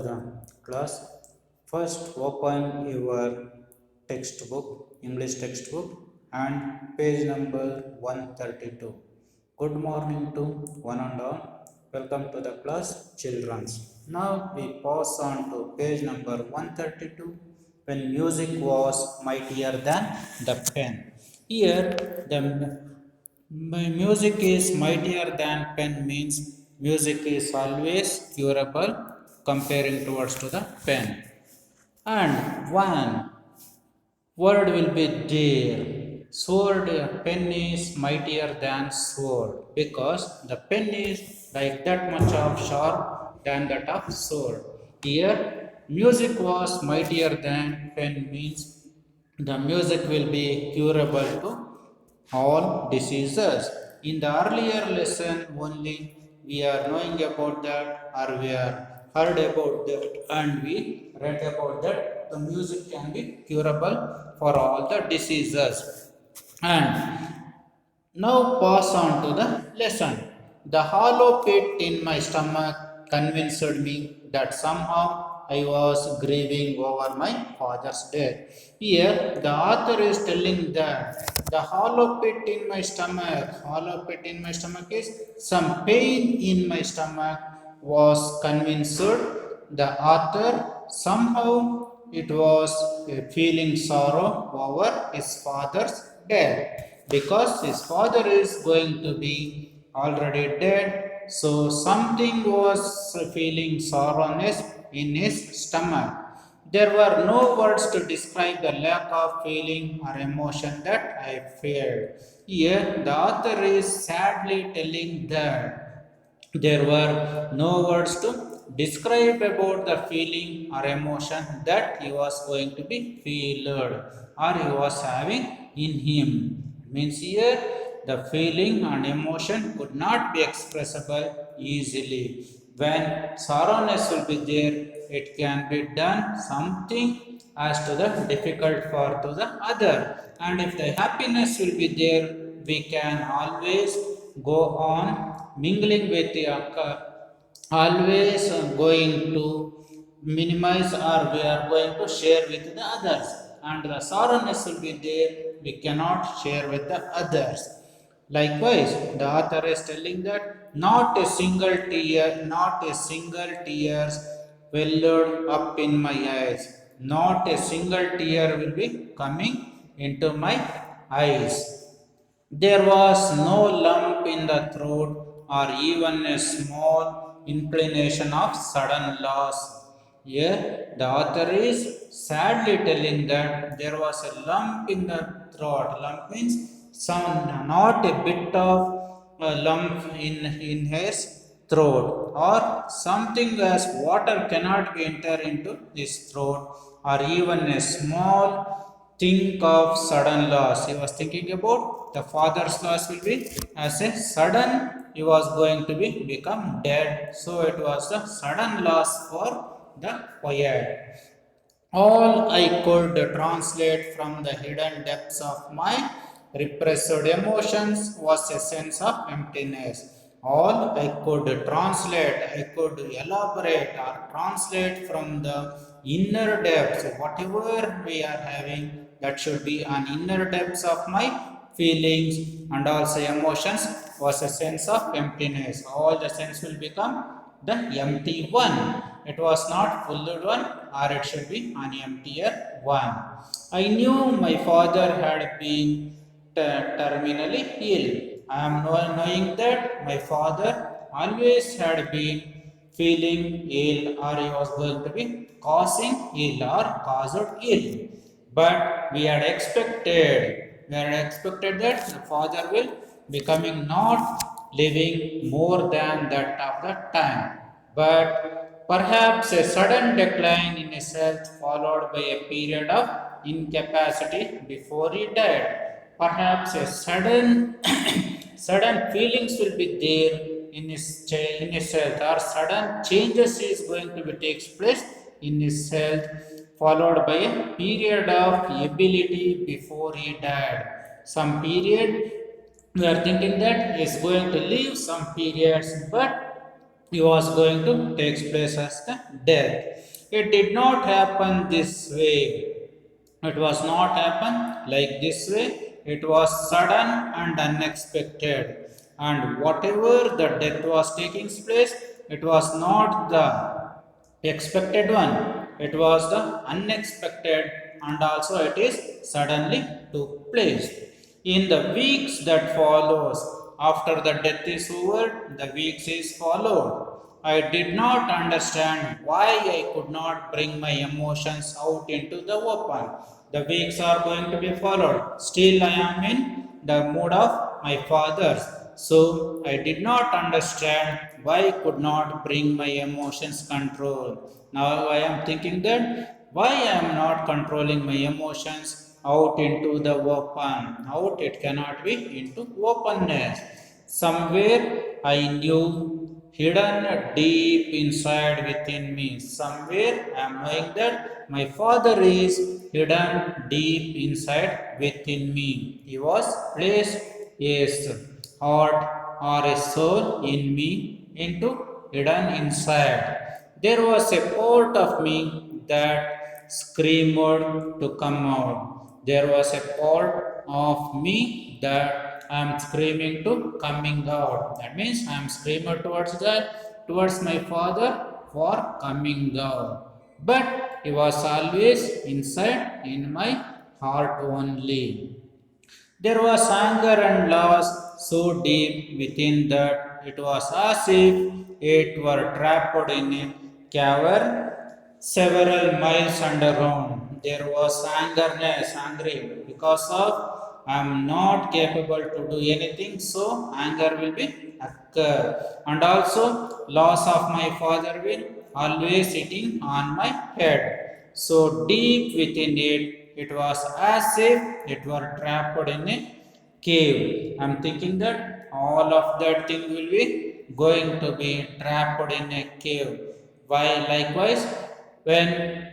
the class. First, open your textbook, English textbook, and page number 132. Good morning to one and all. Welcome to the class, childrens. Now we pass on to page number 132. When music was mightier than the pen. Here, the music is mightier than pen means music is always curable comparing towards to the pen. And one word will be there. Sword, pen is mightier than sword because the pen is like that much of sharp than that of sword. Here, music was mightier than pen means the music will be curable to all diseases. In the earlier lesson only we are knowing about that or we are heard about that and we read about that the music can be curable for all the diseases. And now pass on to the lesson. The hollow pit in my stomach convinced me that somehow I was grieving over my father's death. Here, the author is telling that the hollow pit in my stomach is some pain in my stomach was convinced the author somehow it was feeling sorrow over his father's death because his father is going to be already dead, so something was feeling sourness in his stomach. There were no words to describe the lack of feeling or emotion that I felt. Here the author is sadly telling that there were no words to describe about the feeling or emotion that he was going to be felt or he was having in him. It means here the feeling and emotion could not be expressible easily. When sorrowness will be there, it can be done something as to the difficult for to the other. And if the happiness will be there, we can always go on mingling with the always going to minimize or we are going to share with the others, and the sorrowness will be there, we cannot share with the others. Likewise, the author is telling that not a single tears welled up in my eyes, not a single tear will be coming into my eyes. There was no lump in the throat or even a small inclination of sudden loss. Here, the author is sadly telling that there was a lump in the throat. Lump means some, not a bit of a lump in his throat, or something as water cannot be enter into his throat, or even a small think of sudden loss. He was thinking about the father's loss will be as a sudden, he was going to be become dead, so it was a sudden loss for the poet. All I could translate from the hidden depths of my repressed emotions was a sense of emptiness. All I could translate, I could elaborate or translate from the inner depths, whatever we are having, that should be an inner depths of my feelings and also emotions, was a sense of emptiness. All the sense will become the empty one. It was not full one, or it should be an emptier one. I knew my father had been terminally ill. I am knowing that my father always had been feeling ill, or he was going to be causing ill or caused ill. But we had expected that the father will becoming not living more than that of the time. But perhaps a sudden decline in his health followed by a period of incapacity before he died. Perhaps a sudden sudden feelings will be there in his health, or sudden changes is going to be takes place in his health, followed by a period of ability before he died. Some period we are thinking that he is going to live some periods, but he was going to take place as the death. It did not happen this way. It was not happen like this way. It was sudden and unexpected. And whatever the death was taking place, it was not the expected one. It was the unexpected, and also it is suddenly took place. In the weeks that follows, after the death is over, the weeks is followed. I did not understand why I could not bring my emotions out into the open. The weeks are going to be followed. Still, I am in the mood of my father's. So, I did not understand why I could not bring my emotions control. Now, I am thinking that why I am not controlling my emotions out into the open. Out, it cannot be into openness. Somewhere I knew hidden deep inside within me. Somewhere I am knowing that my father is hidden deep inside within me. He was placed a heart or a soul in me into hidden inside. There was a part of me that screamed to come out. There was a part of me that I am screaming to coming out. That means I am screaming towards my father for coming out. But he was always inside in my heart only. There was anger and loss so deep within that it was as if it were trapped in a cavern several miles underground. There was angry because of I am not capable to do anything, so anger will be occur. And also loss of my father will always sitting on my head. So deep within it, it was as if it were trapped in a cave. I'm thinking that all of that thing will be going to be trapped in a cave. Why likewise, when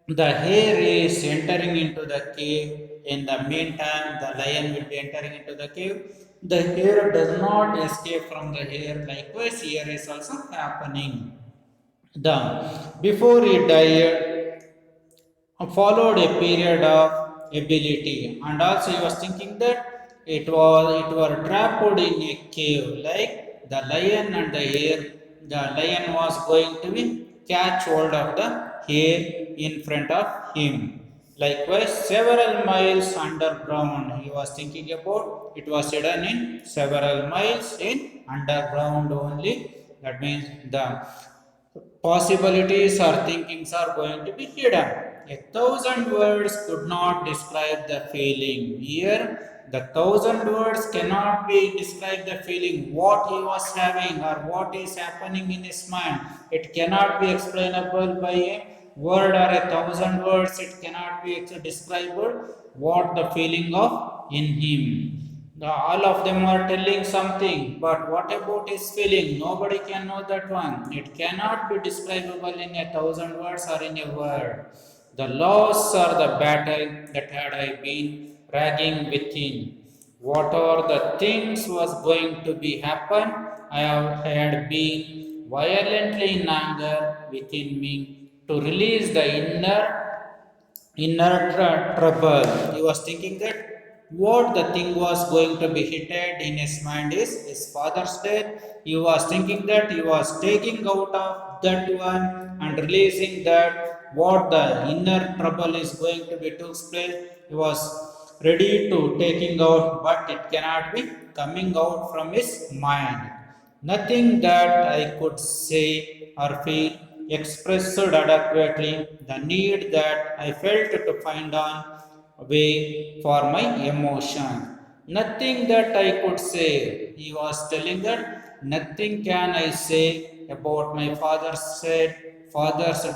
the hare is entering into the cave, in the meantime, the lion will be entering into the cave. The hare does not escape from the hare. Likewise, here is also happening. The before he died, followed a period of ability, and also he was thinking that it were trapped in a cave like the lion and the hare. The lion was going to be catch hold of the hare in front of him. Likewise, several miles underground, he was thinking about it was hidden in several miles in underground only. That means the possibilities or thinkings are going to be hidden. A thousand words could not describe the feeling. Here, the thousand words cannot be describe the feeling, what he was having or what is happening in his mind. It cannot be explainable by a word or a thousand words. It cannot be described what the feeling of in him. All of them are telling something, but what about his feeling? Nobody can know that one. It cannot be describable in a thousand words or in a word. The loss or the battle that had I been dragging within. What are the things was going to be happen? Had been violently in anger within me to release the inner trouble. He was thinking that what the thing was going to be hitted in his mind is his father's death. He was thinking that he was taking out of that one and releasing that what the inner trouble is going to be took place. He was ready to taking out, but it cannot be coming out from his mind. Nothing that I could say or feel expressed adequately the need that I felt to find on way for my emotion. Nothing that I could say. He was telling that nothing can I say about my father's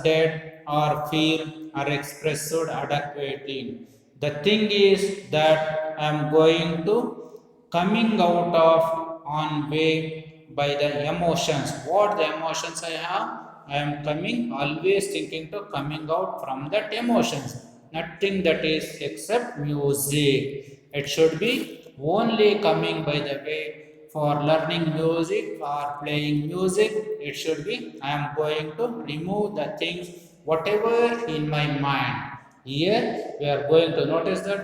death or feel or expressed adequately. The thing is that I am going to coming out of on way by the emotions. What the emotions I have, I am coming always thinking to coming out from that emotions. Nothing that is except music. It should be only coming by the way for learning music or playing music, it should be I am going to remove the things whatever in my mind. Here we are going to notice that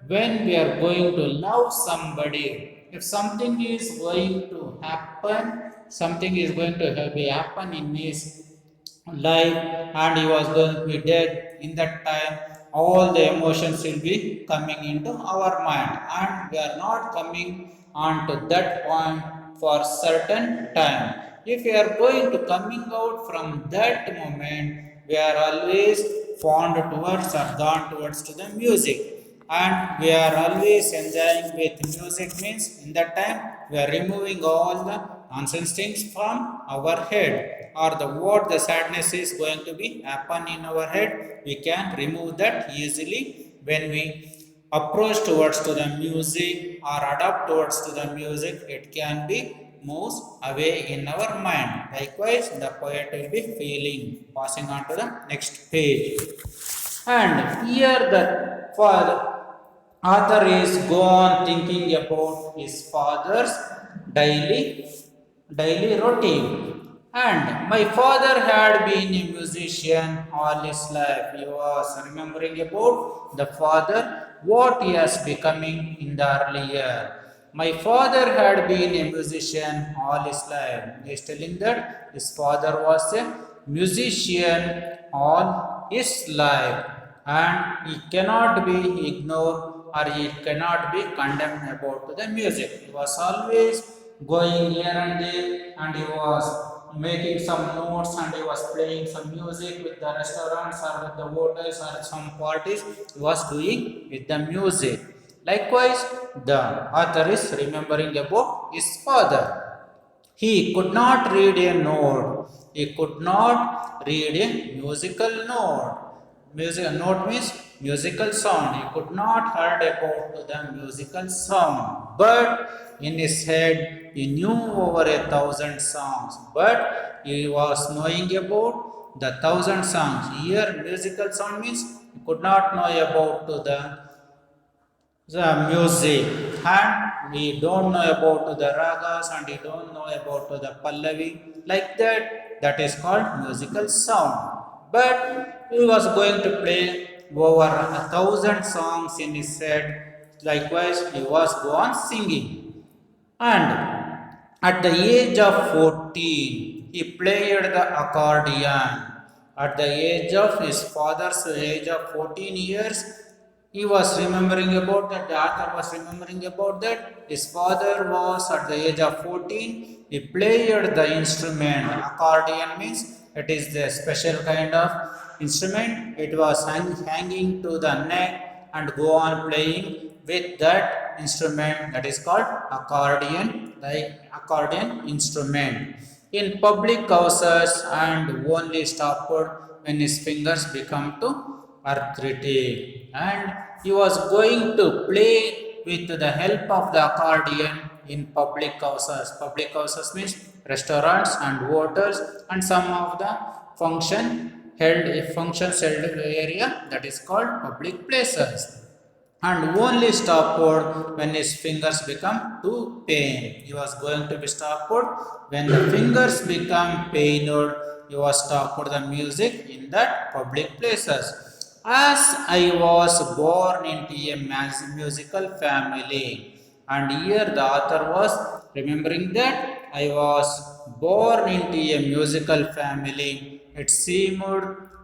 when we are going to love somebody, if something is going to happen, something is going to be happen in his life and he was going to be dead in that time, all the emotions will be coming into our mind and we are not coming on to that point for certain time. If we are going to coming out from that moment, we are always fond towards or gone towards to the music and we are always enjoying with music means in that time we are removing all the nonsense things from our head or the what the sadness is going to be happen in our head, we can remove that easily when we approach towards to the music or adapt towards to the music. It can be moves away in our mind. Likewise the poet will be feeling. Passing on to the next page. And here the father author is gone thinking about his father's daily daily routine. And my father had been a musician all his life. He was remembering about the father, what he has becoming in the earlier. My father had been a musician all his life. He is telling that his father was a musician all his life and he cannot be ignored or he cannot be condemned about the music. He was always going here and there and he was making some notes and he was playing some music with the restaurants or with the hotels or some parties. He was doing with the music. Likewise, the author is remembering about his father. He could not read a note. He could not read a musical note. Music note means musical sound. He could not heard about the musical sound. But in his head, he knew over 1,000 songs. But he was knowing about the 1,000 songs. Here, musical sound means he could not know about the music and we don't know about the ragas and we don't know about the pallavi like that is called musical sound. But he was going to play over 1,000 songs in his set. Likewise he was go on singing and at the age of 14 he played the accordion. At the age of his father's age of 14 years, he was remembering about that, the author was remembering about that. His father was at the age of 14, he played the instrument. Accordion means it is the special kind of instrument. It was hanging to the neck and go on playing with that instrument that is called accordion, the accordion instrument. In public houses and only stopped when his fingers become to arthritic and he was going to play with the help of the accordion in public houses. Public houses means restaurants and hotels and some of the functions held area that is called public places and only stopped when his fingers become too pain. He was going to be stopped when the fingers become pained. He was stopped the music in that public places. As I was born into a musical family, and here the author was remembering that I was born into a musical family. It seemed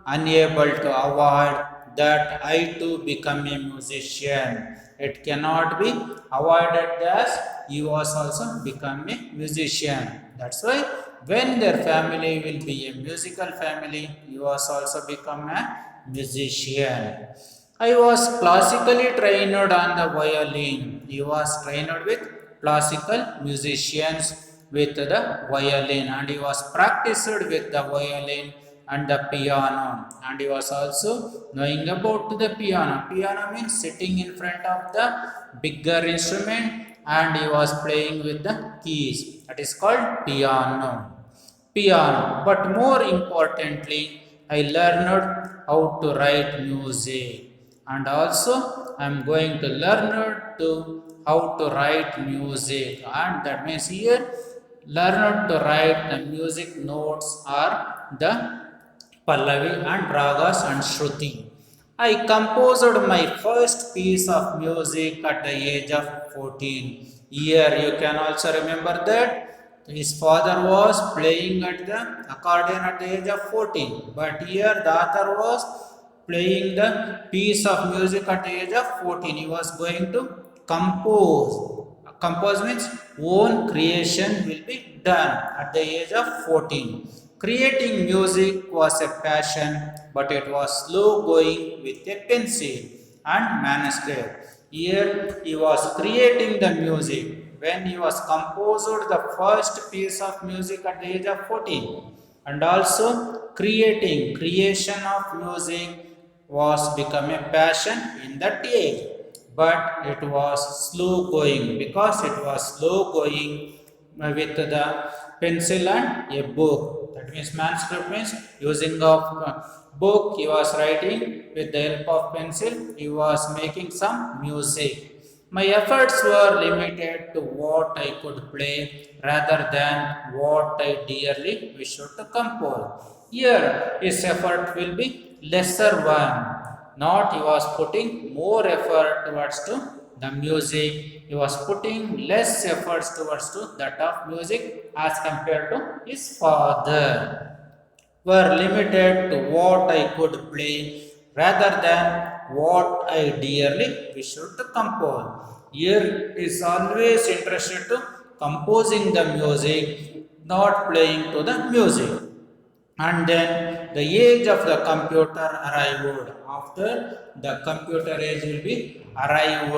unable to avoid that I too become a musician. It cannot be avoided as he was also become a musician. That's why when their family will be a musical family, he was also become a musician. I was classically trained on the violin. He was trained with classical musicians with the violin and he was practiced with the violin and the piano and he was also knowing about the piano. Piano means sitting in front of the bigger instrument and he was playing with the keys. That is called piano. But more importantly, I learned how to write music and also I am going to learn to how to write music, and that means here learn to write the music notes are the Pallavi and Ragas and Shruti. I composed my first piece of music at the age of 14. Here you can also remember that his father was playing at the accordion at the age of 14. But here the author was playing the piece of music at the age of 14. He was going to compose. Compose means own creation will be done at the age of 14. Creating music was a passion, but it was slow going with a pencil and manuscript. Here he was creating the music when he was composed the first piece of music at the age of 14, and also creation of music was become a passion in that age, but it was slow going because it was slow going with the pencil and a book. That means manuscript means using of book he was writing with the help of pencil. He was making some music. My efforts were limited to what I could play rather than what I dearly wished to compose. Here his effort will be lesser one. Not he was putting more effort towards to the music. He was putting less efforts towards to that of music as compared to his father. Were limited to what I could play rather than what I dearly wished to compose. Here is always interested to composing the music, not playing to the music. And then the age of the computer arrived. After the computer age will be arrived.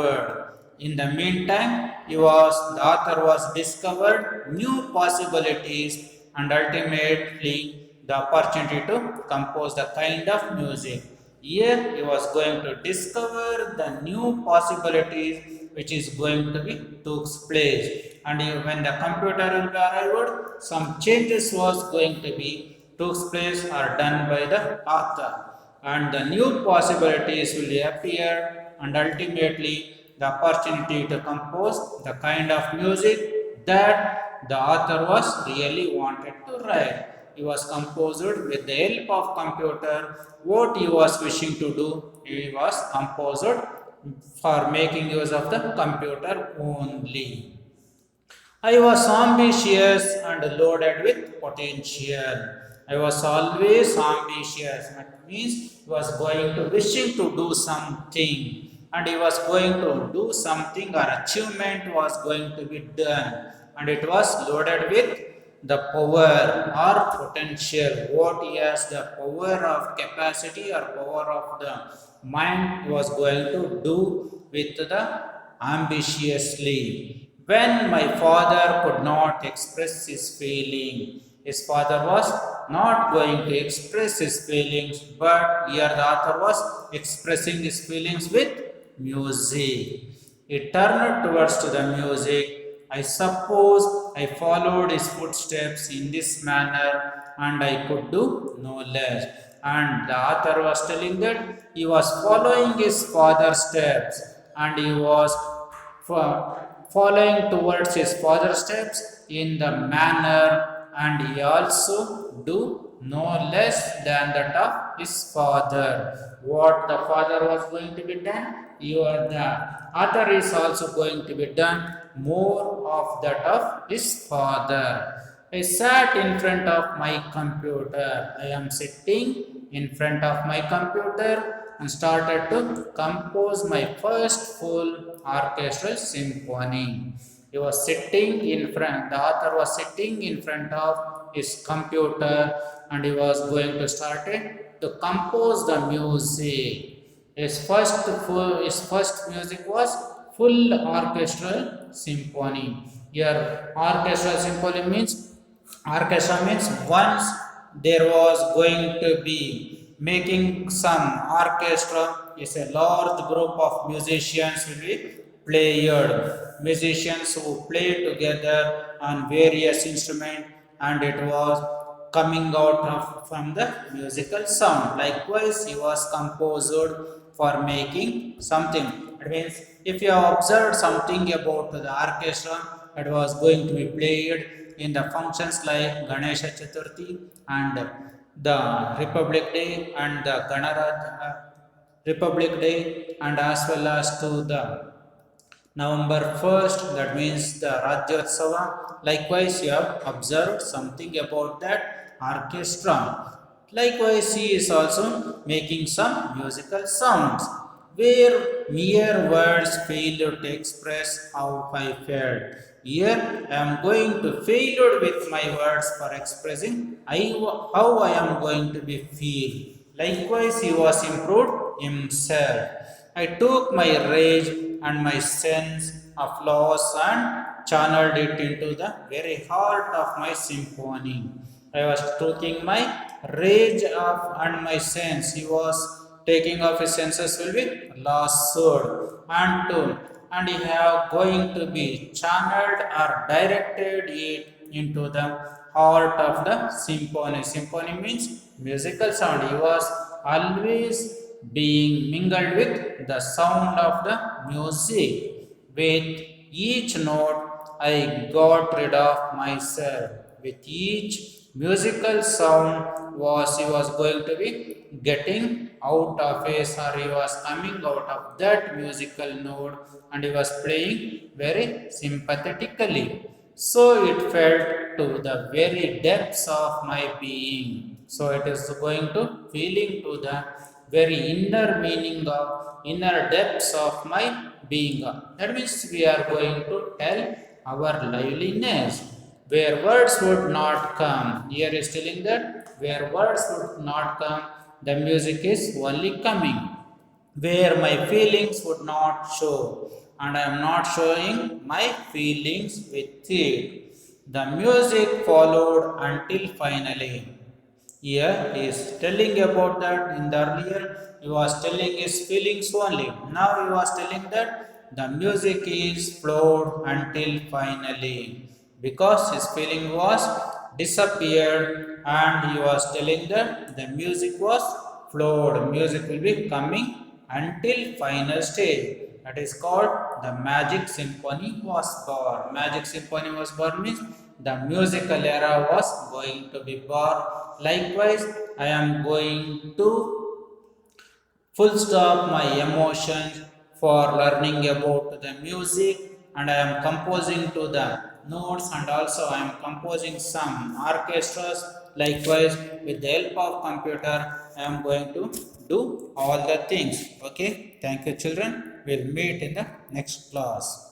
In the meantime, the author was discovered new possibilities and ultimately the opportunity to compose the kind of music. Here he was going to discover the new possibilities which is going to be took place. And when the computer will be arrived, some changes was going to be took place are done by the author, and the new possibilities will appear, and ultimately the opportunity to compose the kind of music that the author was really wanted to write. He was composed with the help of computer. What he was wishing to do, he was composed for making use of the computer only. I was ambitious and loaded with potential. I was always ambitious. That means he was going to wishing to do something, and he was going to do something or achievement was going to be done, and it was loaded with the power or potential. What he has the power of capacity or power of the mind was going to do with the ambitiously. When my father could not express his feeling, his father was not going to express his feelings, but here the author was expressing his feelings with music. He turned towards to the music. I suppose I followed his footsteps in this manner, and I could do no less. And the author was telling that he was following his father's steps, and he was following towards his father's steps in the manner, and he also do no less than that of his father. What the father was going to be done, the other is also going to be done more of that of his father. I sat in front of my computer. I am sitting in front of my computer and started to compose my first full orchestral symphony. He was sitting in front, the author was sitting in front of his computer, and he was going to start it to compose the music. His first music was full orchestral symphony. Here orchestral symphony means orchestra means once there was going to be making some orchestra is a large group of musicians will be played, musicians who play together on various instruments, and it was coming out of from the musical sound. Likewise he was composed for making something That means if you have observed something about the orchestra, it was going to be played in the functions like Ganesha Chaturthi and the Republic Day and the Republic Day, and as well as to the November 1st, that means the Rajyotsava. Likewise, you have observed something about that orchestra. Likewise, he is also making some musical sounds where mere words fail to express how I felt. Here, I am going to fail with my words for expressing how I am going to be feel. Likewise, he was improved himself. I took my rage and my sense of loss and channeled it into the very heart of my symphony. I was taking my rage of and my sense. He was taking off his senses will be lost sword and to and he have going to be channeled or directed it into the heart of the symphony. Symphony means musical sound. He was always being mingled with the sound of the music. With each note, I got rid of myself. With each musical sound was he was going to be getting out of his, or he was coming out of that musical note, and he was playing very sympathetically. So it felt to the very depths of my being. So it is going to feeling to the very inner meaning of inner depths of my being. That means we are going to tell our liveliness where words would not come. Here is telling that where words would not come, the music is only coming. Where my feelings would not show, and I am not showing my feelings with it. The music followed until finally. Here he is telling about that. In the earlier he was telling his feelings only. Now he was telling that the music is flowed until finally, because his feeling was disappeared, and he was telling that the music was flowed. Music will be coming until final stage. That is called the Magic Symphony was born. Magic Symphony was born means the musical era was going to be born. Likewise, I am going to full stop my emotions for learning about the music, and I am composing to the notes, and also I am composing some orchestras. Likewise, with the help of computer, I am going to do all the things. Okay, thank you children. We'll meet in the next class.